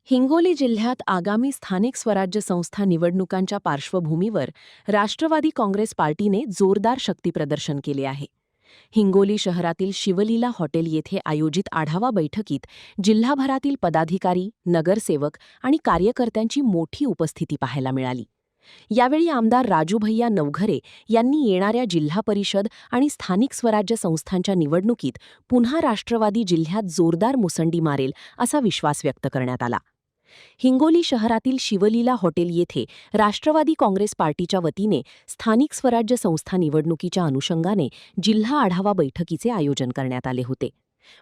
हिंगोली जिल्ह्यात आगामी स्थानिक स्वराज्य संस्था निवडणुकांच्या पार्श्वभूमीवर राष्ट्रवादी काँग्रेस पार्टीने जोरदार शक्तीप्रदर्शन केले आहे. हिंगोली शहरातील शिवलीला हॉटेल येथे आयोजित आढावा बैठकीत जिल्हाभरातील पदाधिकारी, नगरसेवक आणि कार्यकर्त्यांची मोठी उपस्थिती पाहायला मिळाली. यावेळी आमदार राजूभैया नवघरे यांनी येणाऱ्या जिल्हा परिषद आणि स्थानिक स्वराज्य संस्थांच्या निवडणुकीत पुन्हा राष्ट्रवादी जिल्ह्यात जोरदार मुसंडी मारेल असा विश्वास व्यक्त करण्यात आला. हिंगोली शहरातील शिवलीला हॉटेल येथे राष्ट्रवादी काँग्रेस पार्टीच्या वतीने स्थानिक स्वराज्य संस्था निवडणुकीच्या अनुषंगाने जिल्हा आढावा बैठकीचे आयोजन करण्यात आले होते.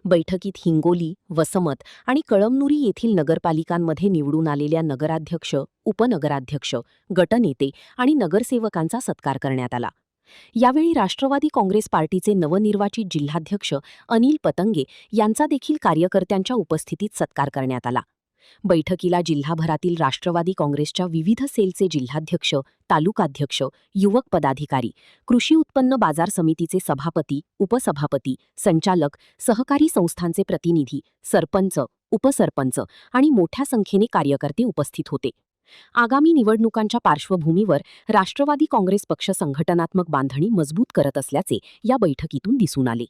बैठकीत हिंगोली, वसमत आणि कळमनुरी येथील नगरपालिकांमध्ये निवडून आलेल्या नगराध्यक्ष, उपनगराध्यक्ष, गटनेते आणि नगरसेवकांचा सत्कार करण्यात आला. यावेळी राष्ट्रवादी काँग्रेस पार्टीचे नवनिर्वाचित जिल्हाध्यक्ष अनिल पतंगे यांचा देखील कार्यकर्त्यांच्या उपस्थितीत सत्कार करण्यात आला. बैठकीला जिल्हाभरातील राष्ट्रवादी काँग्रेसच्या विविध सेलचे जिल्हाध्यक्ष, तालुकाध्यक्ष, युवक पदाधिकारी, कृषी उत्पन्न बाजार समितीचे सभापती, उपसभापती, संचालक, सहकारी संस्थांचे प्रतिनिधी, सरपंच, उपसरपंच आणि मोठ्या संख्येने कार्यकर्ते उपस्थित होते. आगामी निवडणुकांच्या पार्श्वभूमीवर राष्ट्रवादी काँग्रेस पक्ष संघटनात्मक बांधणी मजबूत करत असल्याचे या बैठकीतून दिसून आले.